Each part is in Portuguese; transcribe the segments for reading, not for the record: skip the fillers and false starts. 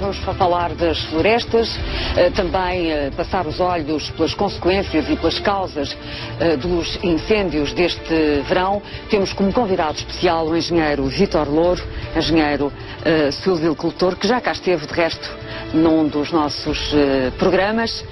Vamos falar das florestas, também passar os olhos pelas consequências e pelas causas dos incêndios deste verão. Temos como convidado especial o engenheiro Vítor Louro, engenheiro silvicultor, que já cá esteve, de resto, num dos nossos programas.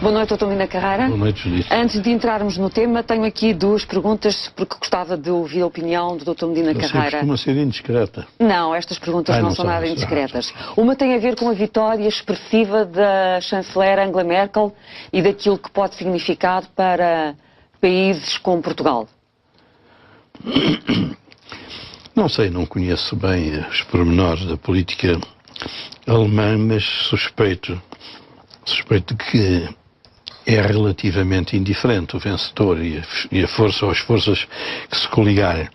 Boa noite, Dr. Medina Carreira. Boa noite, Judite. Antes de entrarmos no tema, tenho aqui duas perguntas, porque gostava de ouvir a opinião do Dr. Medina Carreira. Costuma ser indiscreta. Não, estas perguntas não são nada indiscretas. Uma tem a ver com a vitória expressiva da chanceler Angela Merkel e daquilo que pode significar para países como Portugal. Não sei, não conheço bem os pormenores da política alemã, mas suspeito que é relativamente indiferente o vencedor e a força ou as forças que se coligarem.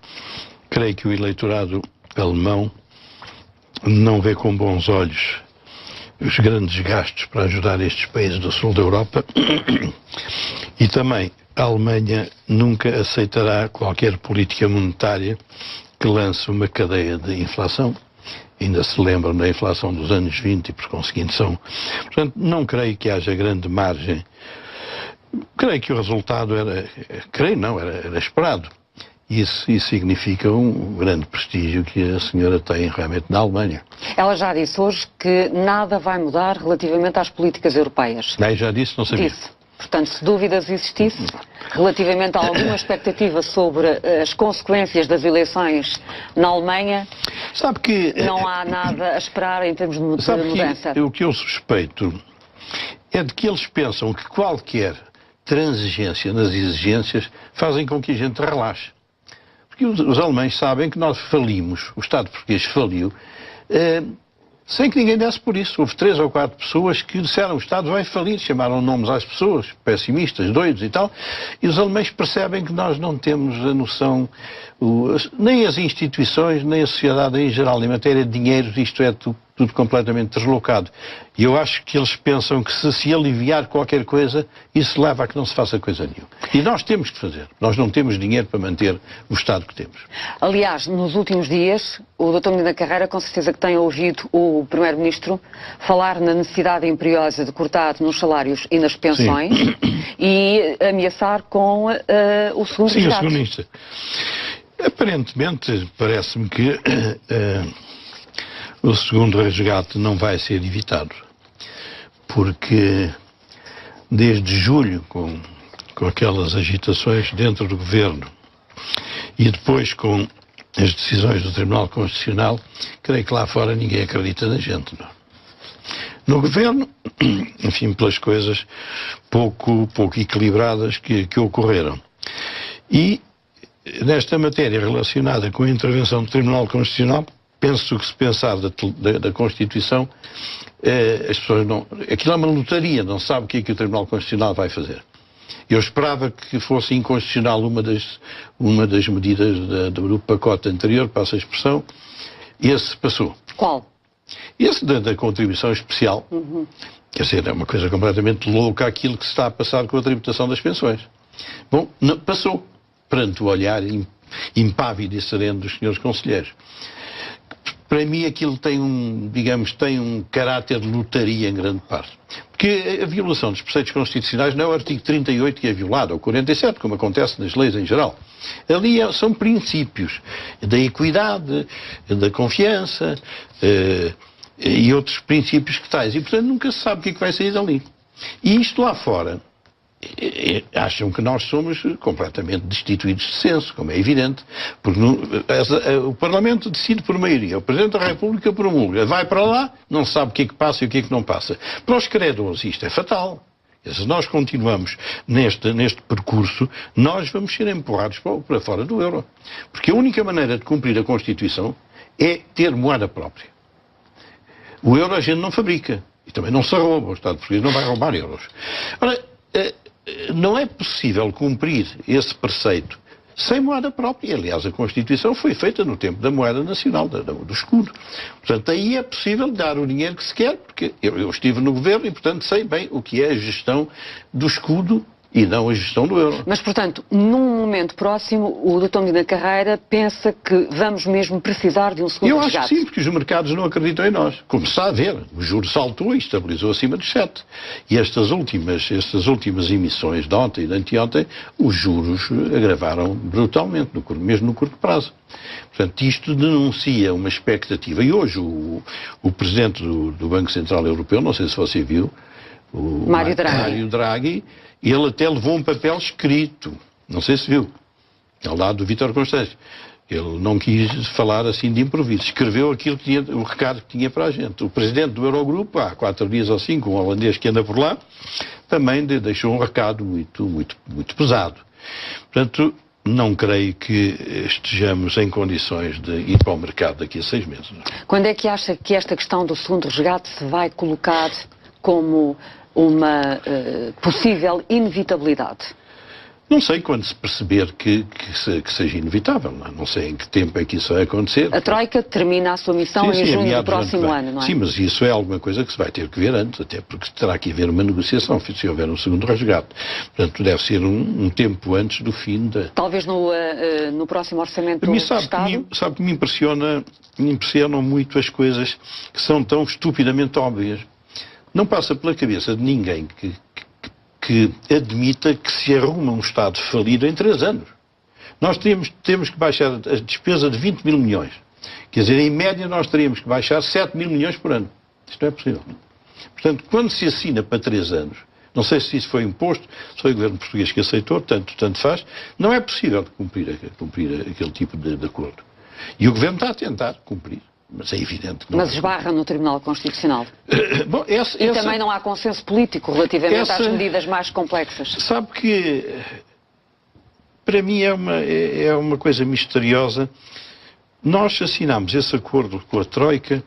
Creio que o eleitorado alemão não vê com bons olhos os grandes gastos para ajudar estes países do sul da Europa e também a Alemanha nunca aceitará qualquer política monetária que lance uma cadeia de inflação. Ainda se lembram da inflação dos anos 20 e, por conseguinte, são... Portanto, não creio que haja grande margem. Creio que o resultado era esperado. Isso significa um grande prestígio que a senhora tem realmente na Alemanha. Ela já disse hoje que nada vai mudar relativamente às políticas europeias. Já disse? Não sabia. Disse. Portanto, se dúvidas existissem relativamente a alguma expectativa sobre as consequências das eleições na Alemanha, sabe que não há nada a esperar em termos de mudança. O que eu suspeito é de que eles pensam que qualquer transigência nas exigências fazem com que a gente relaxe. Porque os alemães sabem que nós falimos, o Estado português faliu, sem que ninguém desse por isso. Houve 3 ou 4 pessoas que disseram o Estado vai falir, chamaram nomes às pessoas, pessimistas, doidos e tal, e os alemães percebem que nós não temos a noção, nem as instituições, nem a sociedade em geral, em matéria de dinheiro, isto é tudo completamente deslocado. E eu acho que eles pensam que se aliviar qualquer coisa, isso leva a que não se faça coisa nenhuma. E nós temos que fazer. Nós não temos dinheiro para manter o Estado que temos. Aliás, nos últimos dias, o Dr. Medina Carreira, com certeza que tem ouvido o Primeiro-Ministro falar na necessidade imperiosa de cortar nos salários e nas pensões. Sim. E ameaçar com o segundo resgate. Sim, o segundo ministro. Aparentemente, parece-me que o segundo resgate não vai ser evitado, porque desde julho, com aquelas agitações dentro do Governo e depois com as decisões do Tribunal Constitucional, creio que lá fora ninguém acredita na gente, não? No Governo, enfim, pelas coisas pouco equilibradas que ocorreram. E nesta matéria relacionada com a intervenção do Tribunal Constitucional, penso que se pensar da Constituição, as pessoas não... Aquilo é uma lotaria, não sabe o que é que o Tribunal Constitucional vai fazer. Eu esperava que fosse inconstitucional uma das medidas do pacote anterior, passa a expressão, e esse passou. Qual? Esse da contribuição especial. Uhum. Quer dizer, é uma coisa completamente louca aquilo que se está a passar com a tributação das pensões. Bom, passou perante o olhar impávido e sereno dos senhores conselheiros. Para mim aquilo tem um caráter de lotaria em grande parte. Porque a violação dos preceitos constitucionais não é o artigo 38 que é violado, ou 47, como acontece nas leis em geral. Ali são princípios da equidade, da confiança e outros princípios que tais. E, portanto, nunca se sabe o que é que vai sair dali. E isto lá fora, acham que nós somos completamente destituídos de senso, como é evidente, porque o Parlamento decide por maioria, o Presidente da República promulga, vai para lá, não se sabe o que é que passa e o que é que não passa. Para os credores isto é fatal. Se nós continuamos neste percurso, nós vamos ser empurrados para fora do euro. Porque a única maneira de cumprir a Constituição é ter moeda própria. O euro a gente não fabrica, e também não se rouba, o Estado português não vai roubar euros. Ora, não é possível cumprir esse preceito sem moeda própria. Aliás, a Constituição foi feita no tempo da moeda nacional, do escudo. Portanto, aí é possível dar o dinheiro que se quer, porque eu estive no Governo e, portanto, sei bem o que é a gestão do escudo e não a gestão do euro. Mas, portanto, num momento próximo, o Dr. Medina Carreira pensa que vamos mesmo precisar de um segundo resgate? Eu acho que sim, porque os mercados não acreditam em nós. Como se está a ver, o juro saltou e estabilizou acima dos 7. E estas últimas emissões de ontem e de anteontem, os juros agravaram brutalmente, mesmo no curto prazo. Portanto, isto denuncia uma expectativa. E hoje o Presidente do Banco Central Europeu, não sei se você viu, o Mário Draghi, ele até levou um papel escrito, não sei se viu, ao lado do Vítor Constâncio. Ele não quis falar assim de improviso, escreveu o recado que tinha para a gente. O Presidente do Eurogrupo, há 4 dias ou 5, um holandês que anda por lá, também deixou um recado muito pesado. Portanto, não creio que estejamos em condições de ir para o mercado daqui a 6 meses. Quando é que acha que esta questão do segundo resgate se vai colocar como uma possível inevitabilidade? Não sei quando se perceber que seja inevitável. Não sei em que tempo é que isso vai acontecer. A Troika termina a sua missão em junho do próximo ano, não é? Sim, mas isso é alguma coisa que se vai ter que ver antes, até porque terá que haver uma negociação se houver um segundo resgate. Portanto, deve ser um tempo antes do fim da... Talvez no próximo orçamento do Estado? Sabe que me impressionam muito as coisas que são tão estupidamente óbvias. Não passa pela cabeça de ninguém que admita que se arruma um Estado falido em 3 anos. Nós temos que baixar a despesa de 20 mil milhões. Quer dizer, em média nós teríamos que baixar 7 mil milhões por ano. Isto não é possível. Portanto, quando se assina para 3 anos, não sei se isso foi imposto, se foi o governo português que aceitou, tanto faz, não é possível cumprir aquele tipo de acordo. E o governo está a tentar cumprir. Mas é evidente que não. Mas esbarra no Tribunal Constitucional. Bom, e também não há consenso político relativamente às medidas mais complexas. Sabe que, para mim, é uma coisa misteriosa. Nós assinámos esse acordo com a Troika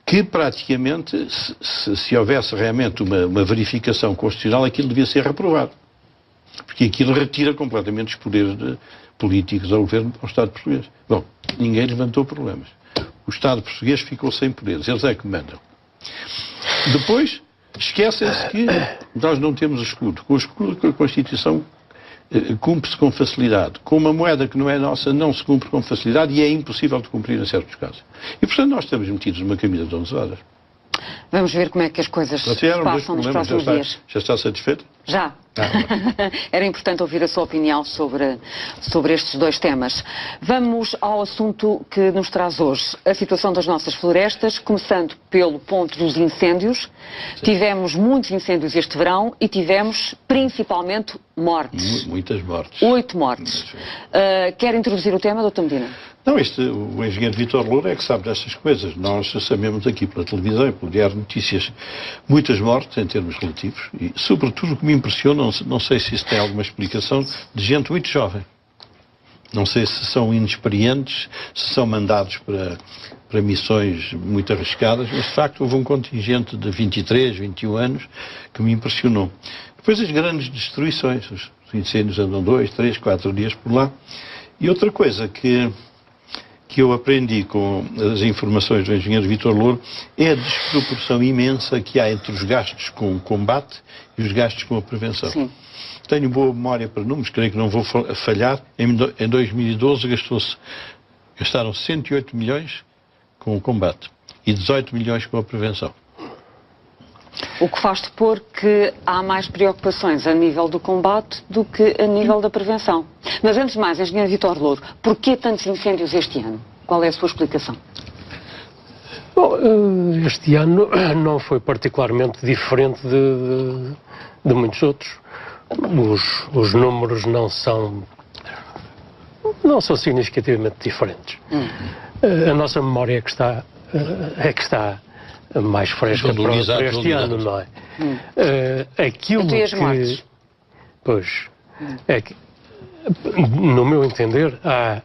que, praticamente, se houvesse realmente uma verificação constitucional, aquilo devia ser reprovado. Porque aquilo retira completamente os poderes políticos ao governo, ao Estado português. Bom, ninguém levantou problemas. O Estado português ficou sem poderes, eles é que mandam. Depois, esquecem-se que nós não temos o escudo. Com o escudo, a Constituição cumpre-se com facilidade. Com uma moeda que não é nossa, não se cumpre com facilidade e é impossível de cumprir em certos casos. E, portanto, nós estamos metidos numa camisa de 11 horas. Vamos ver como é que as coisas passam nos próximos dias. Já está satisfeito? Já. Era importante ouvir a sua opinião sobre estes 2 temas. Vamos ao assunto que nos traz hoje, a situação das nossas florestas, começando pelo ponto dos incêndios. Sim. Tivemos muitos incêndios este verão e tivemos principalmente mortes. Muitas mortes. 8 mortes. Quer introduzir o tema, Dr. Medina? Não, o engenheiro Vítor Loura é que sabe destas coisas. Nós sabemos aqui pela televisão e pelo Diário de Notícias muitas mortes em termos relativos e, sobretudo, o que me impressiona, não sei se isso tem alguma explicação, de gente muito jovem. Não sei se são inexperientes, se são mandados para missões muito arriscadas, mas, de facto, houve um contingente de 23, 21 anos que me impressionou. Depois as grandes destruições, os incêndios andam 2, 3, 4 dias por lá. E outra coisa que eu aprendi com as informações do engenheiro Vítor Loura é a desproporção imensa que há entre os gastos com o combate e os gastos com a prevenção. Sim. Tenho boa memória para números, creio que não vou falhar. Em 2012 gastaram 108 milhões com o combate e 18 milhões com a prevenção. O que faz supor que há mais preocupações a nível do combate do que a nível da prevenção. Mas antes de mais, engenheiro Vítor Louro, porquê tantos incêndios este ano? Qual é a sua explicação? Bom, este ano não foi particularmente diferente de muitos outros. Os números não são significativamente diferentes. A nossa memória é que está mais fresca para este ano, não é? Aquilo que... Pois, é que, no meu entender, há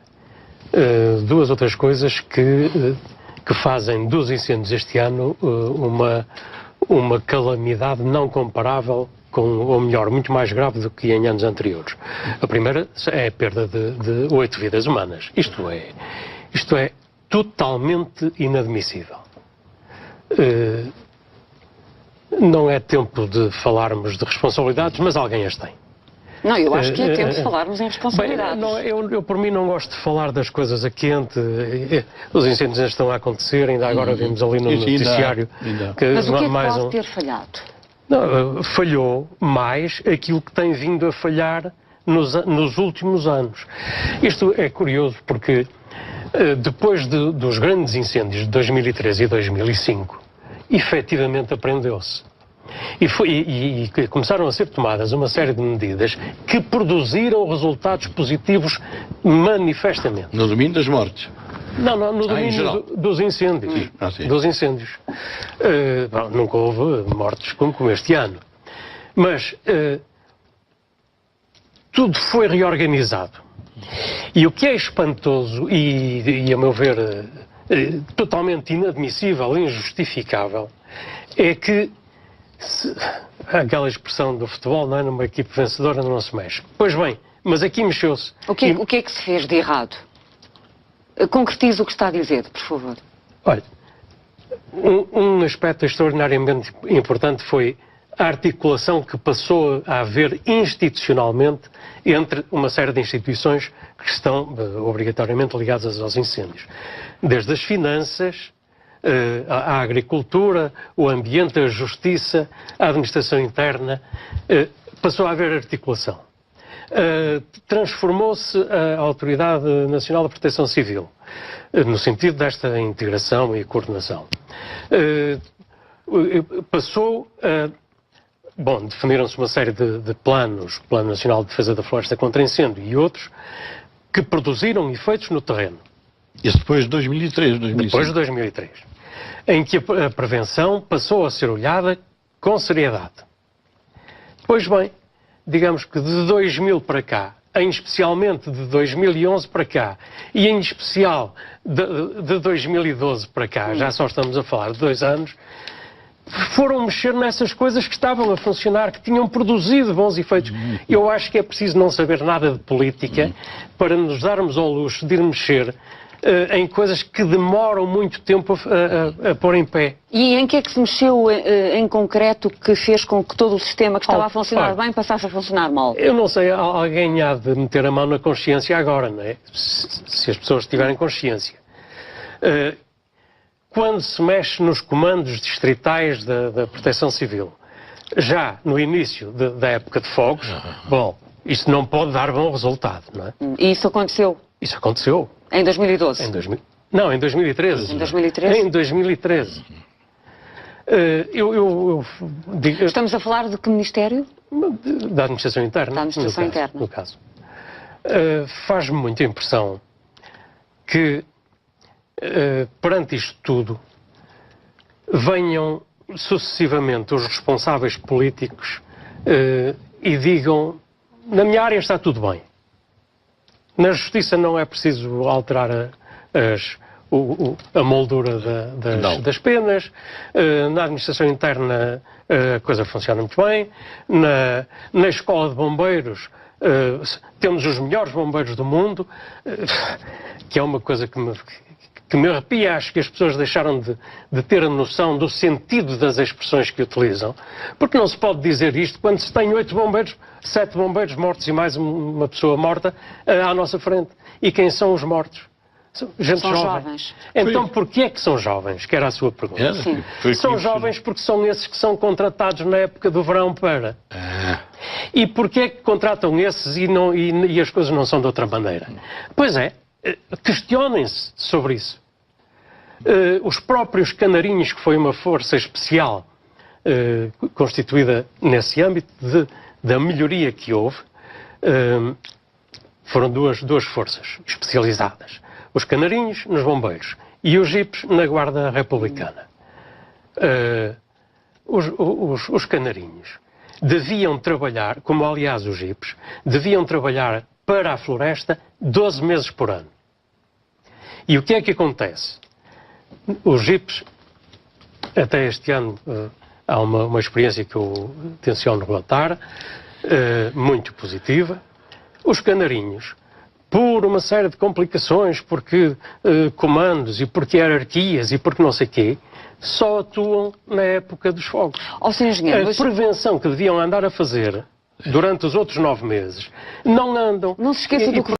2 ou 3 coisas que fazem dos incêndios este ano uma calamidade não comparável ou melhor, muito mais grave do que em anos anteriores. A primeira é a perda de 8 vidas humanas. Isto é totalmente inadmissível. Não é tempo de falarmos de responsabilidades, mas alguém as tem. Não, eu acho que é tempo de falarmos em responsabilidades. Eu, por mim, não gosto de falar das coisas a quente. Os incêndios ainda estão a acontecer, ainda agora vimos ali no noticiário. Mas o que é que pode ter falhado? Não, falhou mais aquilo que tem vindo a falhar nos últimos anos. Isto é curioso porque depois dos grandes incêndios de 2013 e 2005, efetivamente aprendeu-se. E começaram a ser tomadas uma série de medidas que produziram resultados positivos manifestamente. No domínio das mortes? Não, no domínio dos incêndios. Dos incêndios. Nunca houve mortes como este ano. Mas tudo foi reorganizado. E o que é espantoso e a meu ver, totalmente inadmissível, injustificável, é que aquela expressão do futebol, não é? Numa equipe vencedora não se mexe. Pois bem, mas aqui mexeu-se. O que é que se fez de errado? Concretize o que está a dizer, por favor. Olha, um aspecto extraordinariamente importante foi a articulação que passou a haver institucionalmente entre uma série de instituições que estão obrigatoriamente ligadas aos incêndios. Desde as finanças, a agricultura, o ambiente, a justiça, a administração interna, passou a haver articulação. Transformou-se a Autoridade Nacional de Proteção Civil, no sentido desta integração e coordenação. Passou a... Bom, definiram-se uma série de planos, o Plano Nacional de Defesa da Floresta contra Incêndio e outros, que produziram efeitos no terreno. Isso depois de 2003, 2005. Depois de 2003. Em que a prevenção passou a ser olhada com seriedade. Pois bem, digamos que de 2000 para cá, em especialmente de 2011 para cá, e em especial de 2012 para cá, já só estamos a falar de 2 anos, foram mexer nessas coisas que estavam a funcionar, que tinham produzido bons efeitos. Eu acho que é preciso não saber nada de política para nos darmos ao luxo de ir mexer em coisas que demoram muito tempo a pôr em pé. E em que é que se mexeu em concreto que fez com que todo o sistema que estava a funcionar bem passasse a funcionar mal? Eu não sei, alguém há de meter a mão na consciência agora, não é? Se as pessoas tiverem consciência. Quando se mexe nos comandos distritais da Proteção Civil, já no início da época de fogos, bom, isso não pode dar bom resultado, não é? E isso aconteceu? Isso aconteceu. Em 2012? Não, em 2013. Em 2013? Em 2013. Estamos a falar de que Ministério? Da Administração Interna. Da Administração Interna. No caso. Faz-me muita impressão que perante isto tudo, venham sucessivamente os responsáveis políticos e digam: na minha área está tudo bem. Na Justiça não é preciso alterar a moldura das penas. Na Administração Interna a coisa funciona muito bem. Na Escola de Bombeiros temos os melhores bombeiros do mundo, que é uma coisa que me arrepia. Acho que as pessoas deixaram de ter a noção do sentido das expressões que utilizam. Porque não se pode dizer isto quando se tem 7 bombeiros mortos e mais uma pessoa morta à nossa frente. E quem são os mortos? São jovens. Então porquê é que são jovens? Que era a sua pergunta. São jovens porque são esses que são contratados na época do verão para... E porquê é que contratam esses e as coisas não são de outra maneira? Pois é, questionem-se sobre isso. Os próprios Canarinhos, que foi uma força especial constituída nesse âmbito da melhoria que houve, foram duas forças especializadas. Os Canarinhos nos bombeiros e os jipes na Guarda Republicana. Os Canarinhos deviam trabalhar, como aliás os jipes, deviam trabalhar para a floresta 12 meses por ano. E o que é que acontece? Os jipes, até este ano, há uma experiência que eu tenciono relatar, muito positiva. Os Canarinhos, por uma série de complicações, porque comandos e porque hierarquias e porque não sei quê, só atuam na época dos fogos. Sr. Engenheiro, a prevenção que deviam andar a fazer durante os outros 9 meses, não andam. Não se esqueça do que